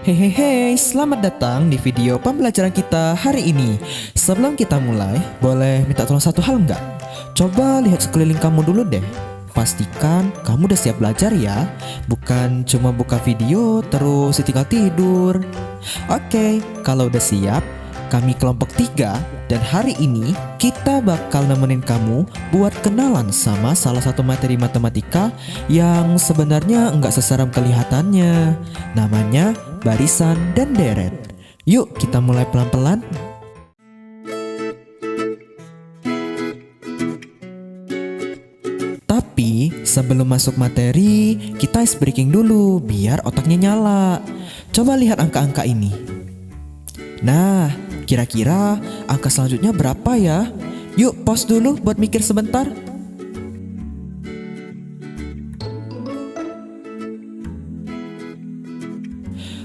Hehehe, selamat datang di video pembelajaran kita hari ini. Sebelum kita mulai, boleh minta tolong satu hal nggak? Coba lihat sekeliling kamu dulu deh. Pastikan kamu udah siap belajar ya. Bukan cuma buka video terus tinggal tidur. Oke, kalau udah siap, kami kelompok 3 dan hari ini kita bakal nemenin kamu buat kenalan sama salah satu materi matematika yang sebenarnya nggak seseram kelihatannya. Namanya barisan dan deret. Yuk kita mulai pelan-pelan. Tapi sebelum masuk materi, kita ice breaking dulu biar otaknya nyala. Coba lihat angka-angka ini. Nah, kira-kira angka selanjutnya berapa ya? Yuk pause dulu buat mikir sebentar.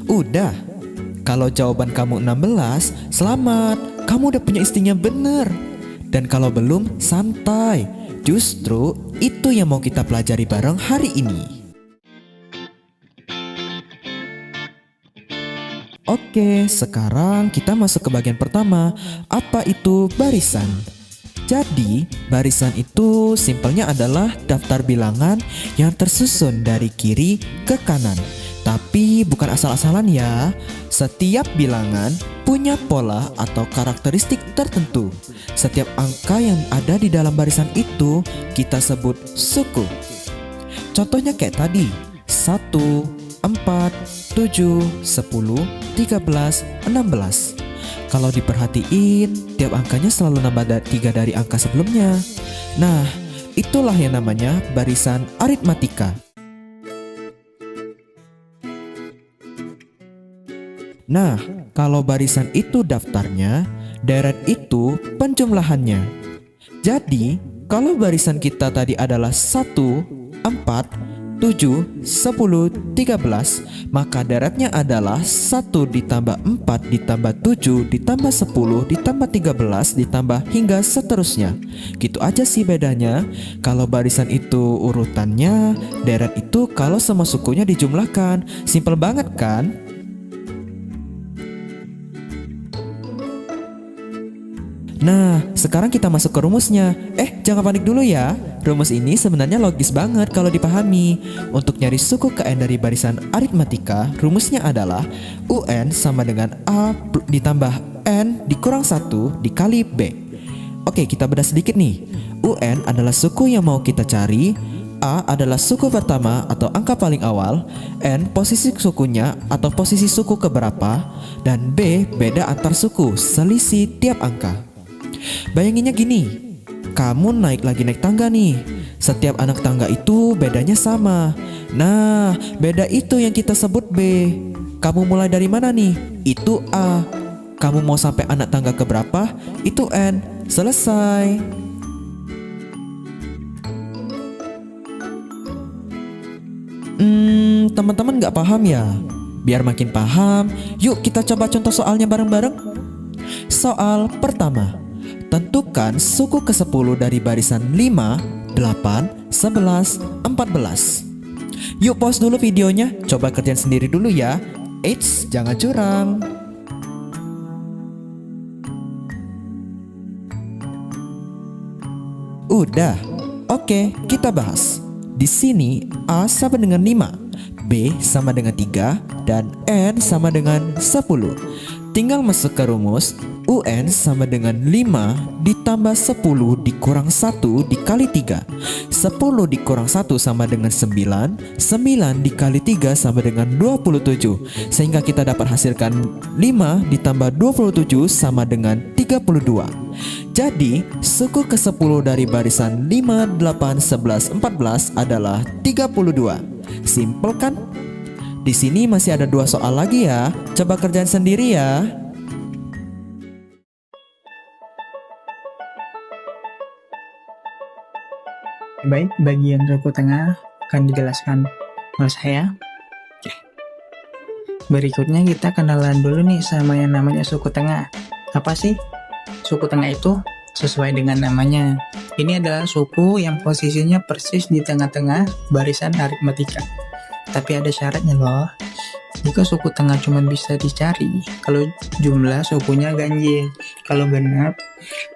Udah. Kalau jawaban kamu 16, selamat. Kamu udah punya instingnya bener. Dan kalau belum, santai. Justru itu yang mau kita pelajari bareng hari ini. Oke, sekarang kita masuk ke bagian pertama. Apa itu barisan? Jadi, barisan itu simpelnya adalah daftar bilangan yang tersusun dari kiri ke kanan. Tapi bukan asal-asalan ya. Setiap bilangan punya pola atau karakteristik tertentu. Setiap angka yang ada di dalam barisan itu kita sebut suku. Contohnya kayak tadi, 1, 4, 7, 10, 13, 16. Kalau diperhatiin, tiap angkanya selalu nambah 3 dari angka sebelumnya. Nah, itulah yang namanya barisan aritmatika. Nah, kalau barisan itu daftarnya, deret itu penjumlahannya. Jadi, kalau barisan kita tadi adalah 1, 4, 7, 10, 13, maka deretnya adalah 1 ditambah 4 ditambah 7 ditambah 10 ditambah 13 ditambah hingga seterusnya. Gitu aja sih bedanya. Kalau barisan itu urutannya, deret itu kalau semua sukunya dijumlahkan. Simple banget kan? Nah, sekarang kita masuk ke rumusnya. Jangan panik dulu ya. Rumus ini sebenarnya logis banget kalau dipahami. Untuk nyari suku ke N dari barisan aritmatika, rumusnya adalah UN sama dengan A ditambah N dikurang 1 dikali B. Oke, kita bedah sedikit nih. UN adalah suku yang mau kita cari, A adalah suku pertama atau angka paling awal, N posisi sukunya atau posisi suku keberapa, dan B beda antar suku, selisih tiap angka. Bayanginnya gini, kamu lagi naik tangga nih. Setiap anak tangga itu bedanya sama. Nah, beda itu yang kita sebut B. Kamu mulai dari mana nih? Itu A. Kamu mau sampai anak tangga keberapa? Itu N. Selesai. Teman-teman gak paham ya? Biar makin paham, yuk kita coba contoh soalnya bareng-bareng. Soal pertama. Tentukan suku ke-10 dari barisan 5, 8, 11, 14. Yuk pause dulu videonya, coba kerjain sendiri dulu ya. Eits, jangan curang. Udah, oke, kita bahas. Di sini A sama dengan 5, B sama dengan 3, dan N sama dengan 10. Tinggal masuk ke rumus. UN sama dengan 5 ditambah 10 dikurang 1 dikali 3. 10 dikurang 1 sama dengan 9. 9 dikali 3 sama dengan 27. Sehingga kita dapat hasilkan 5 ditambah 27 sama dengan 32. Jadi suku ke-10 dari barisan 5, 8, 11, 14 adalah 32. Simple kan? Di sini masih ada 2 soal lagi ya. Coba kerjain sendiri ya. Baik, bagian suku tengah akan dijelaskan oleh saya. Berikutnya kita kenalan dulu nih sama yang namanya suku tengah. Apa sih suku tengah itu? Sesuai dengan namanya, ini adalah suku yang posisinya persis di tengah-tengah barisan aritmatika. Tapi ada syaratnya loh. Jika suku tengah cuma bisa dicari kalau jumlah sukunya ganjil. Kalau genap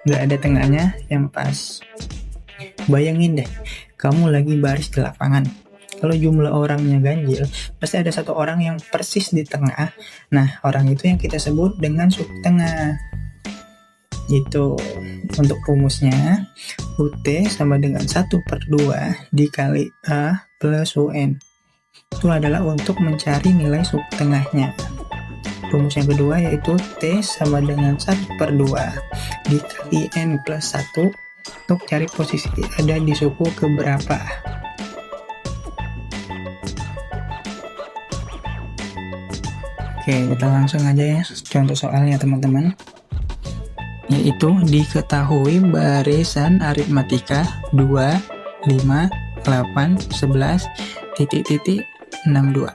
nggak ada tengahnya yang pas. Bayangin deh, kamu lagi baris di lapangan. Kalau jumlah orangnya ganjil, pasti ada satu orang yang persis di tengah. Nah, orang itu yang kita sebut dengan suku tengah. Itu untuk rumusnya, UT sama dengan 1/2 dikali A plus UN. Itu adalah untuk mencari nilai suku tengahnya. Rumus yang kedua yaitu T sama dengan 1/2 dikali N plus 1 untuk cari posisi ada di suku keberapa. Oke, kita langsung aja ya contoh soalnya teman-teman. Yaitu diketahui barisan aritmatika 2, 5, 8, 11, titik-titik 62.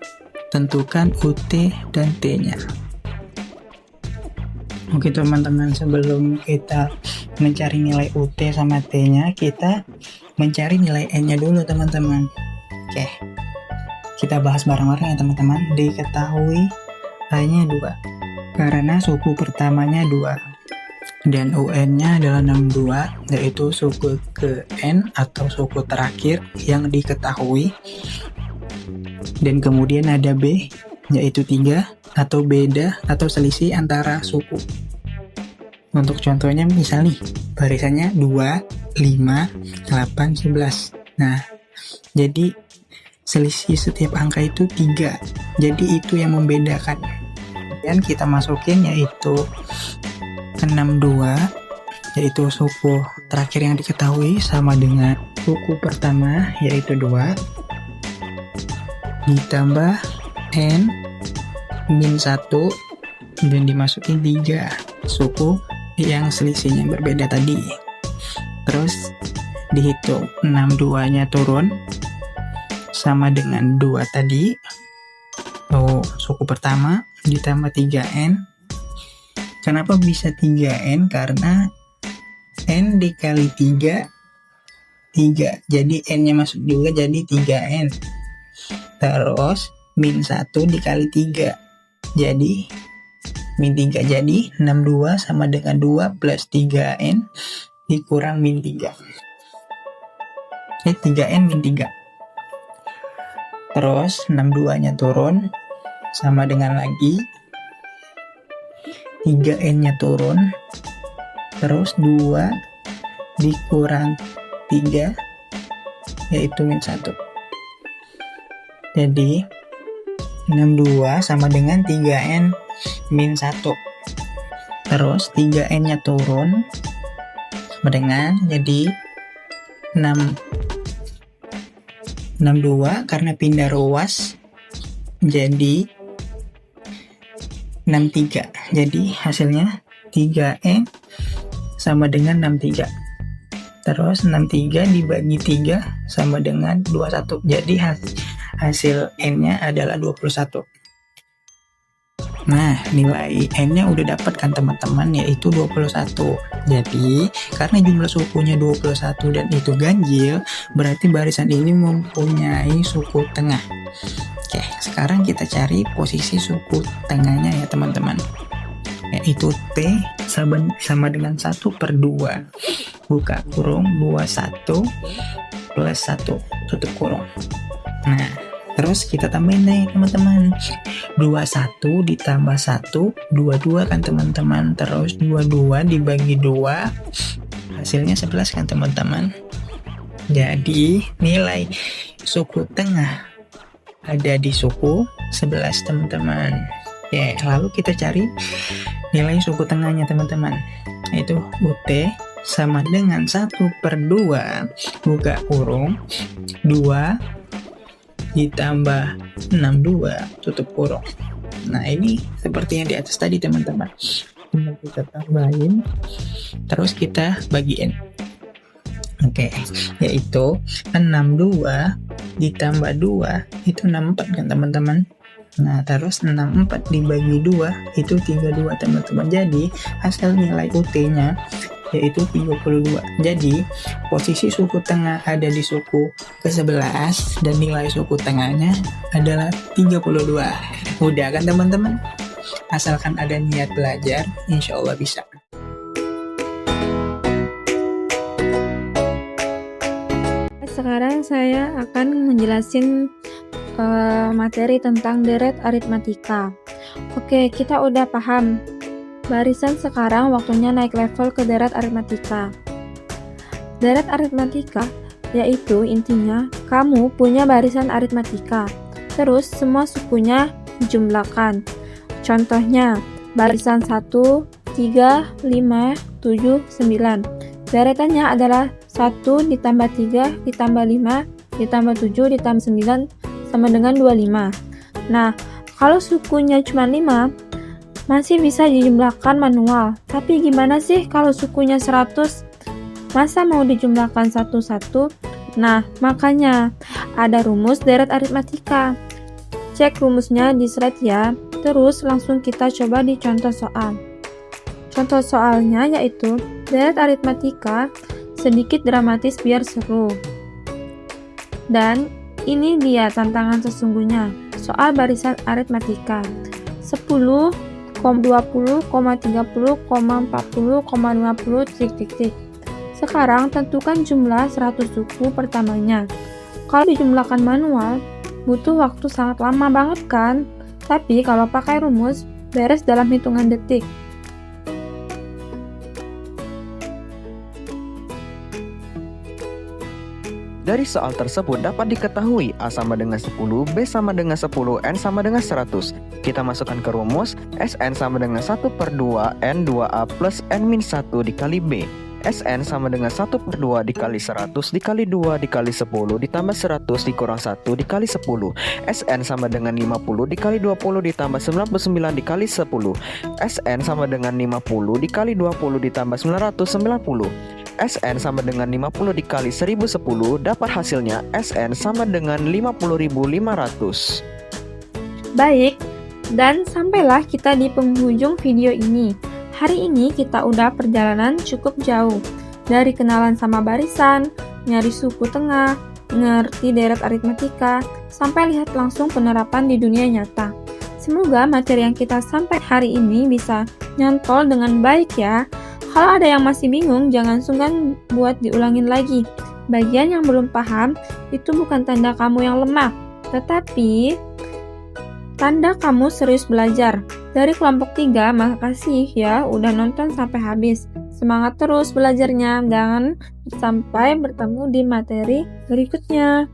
Tentukan UT dan T-nya. Oke teman-teman, sebelum kita mencari nilai UT sama T-nya, kita mencari nilai N-nya dulu teman-teman. Oke, kita bahas bareng-bareng ya teman-teman. Diketahui A-nya 2 karena suku pertamanya 2 dan UN-nya adalah 62, yaitu suku ke N atau suku terakhir yang diketahui. Dan kemudian ada B, yaitu 3 atau beda atau selisih antara suku. Untuk contohnya misal nih, barisannya 2, 5, 8, 11. Nah, jadi selisih setiap angka itu 3. Jadi itu yang membedakan. Dan kita masukin yaitu 62, yaitu suku terakhir yang diketahui sama dengan suku pertama yaitu 2 ditambah N min 1 dan dimasukin 3 suku yang selisihnya berbeda tadi. Terus dihitung 62 nya turun sama dengan 2 tadi. Suku pertama ditambah 3N. Kenapa bisa 3N? Karena N dikali 3 3, jadi N nya masuk juga jadi 3N. Terus min 1 dikali 3, jadi min 3, jadi 62 sama dengan 2 plus 3N dikurang min 3. 3N min 3. Terus 62 nya turun sama dengan lagi 3N nya turun, terus 2 dikurang 3 yaitu min 1. Jadi 62 sama dengan 3N min 1. Terus 3N nya turun sama dengan jadi 62 karena pindah ruas jadi 63. Jadi hasilnya 3N sama dengan 63. Terus 63 dibagi 3 sama dengan 21. Jadi hasil N-nya adalah 21. Nah, nilai N-nya udah dapat kan teman-teman, yaitu 21. Jadi, karena jumlah sukunya 21 dan itu ganjil, berarti barisan ini mempunyai suku tengah. Oke, sekarang kita cari posisi suku tengahnya ya teman-teman. Yaitu T sama dengan 1/2. Buka kurung 21 plus 1 tutup kurung. Nah, terus kita tambahin nih teman-teman. 21 ditambah 1, 22 kan teman-teman. Terus 22 dibagi 2, hasilnya 11 kan teman-teman. Jadi nilai suku tengah ada di suku 11 teman-teman. Ya, lalu kita cari nilai suku tengahnya teman-teman. Yaitu UT sama dengan 1/2 buka kurung 2 ditambah 62 tutup kurung. Nah, ini seperti yang di atas tadi teman-teman. Tinggal kita tambahin, terus kita bagiin. Oke, yaitu 62 ditambah 2 itu 64 kan teman-teman. Nah, terus 64 dibagi 2 itu 32 teman-teman. Jadi hasil nilai UT-nya yaitu 32. Jadi, posisi suku tengah ada di suku ke-11 dan nilai suku tengahnya adalah 32. Mudah kan teman-teman? Asalkan ada niat belajar, insya Allah bisa. Sekarang saya akan menjelasin materi tentang deret aritmatika. Oke, kita udah paham. Barisan sekarang waktunya naik level ke deret aritmatika. Deret aritmatika yaitu intinya kamu punya barisan aritmatika. Terus semua sukunya dijumlahkan. Contohnya, barisan 1, 3, 5, 7, 9. Deretannya adalah 1 ditambah 3 ditambah 5 ditambah 7 ditambah 9 sama dengan 25. Nah, kalau sukunya cuma 5, masih bisa dijumlahkan manual. Tapi gimana sih kalau sukunya 100? Masa mau dijumlahkan satu-satu? Nah, makanya ada rumus deret aritmatika. Cek rumusnya di slide ya. Terus langsung kita coba di contoh soal. Contoh soalnya yaitu deret aritmatika sedikit dramatis biar seru. Dan ini dia tantangan sesungguhnya. Soal barisan aritmatika 10, 20, 30, 40, 50, Sekarang tentukan jumlah 100 suku pertamanya. Kalau dijumlahkan manual, butuh waktu sangat lama banget kan? Tapi kalau pakai rumus, beres dalam hitungan detik. Dari soal tersebut dapat diketahui A sama dengan 10, B sama dengan 10, N sama dengan 100. Kita masukkan ke rumus, Sn sama dengan 1/2 N2A plus N-1 dikali B. Sn sama dengan 1/2 dikali 100 dikali 2 dikali 10 ditambah 100 dikurang 1 dikali 10. Sn sama dengan 50 dikali 20 ditambah 99 dikali 10. Sn sama dengan 50 dikali 20 ditambah 990. Sn sama dengan 50 dikali 1010, dapat hasilnya Sn sama dengan 50.500. Baik, dan sampailah kita di penghujung video ini. Hari ini kita udah perjalanan cukup jauh. Dari kenalan sama barisan, nyari suku tengah, ngerti deret aritmatika, sampai lihat langsung penerapan di dunia nyata. Semoga materi yang kita sampai hari ini bisa nyantol dengan baik ya. Kalau ada yang masih bingung, jangan sungkan buat diulangin lagi. Bagian yang belum paham, itu bukan tanda kamu yang lemah, tetapi tanda kamu serius belajar. Dari kelompok 3, makasih ya udah nonton sampai habis. Semangat terus belajarnya, jangan sampai bertemu di materi berikutnya.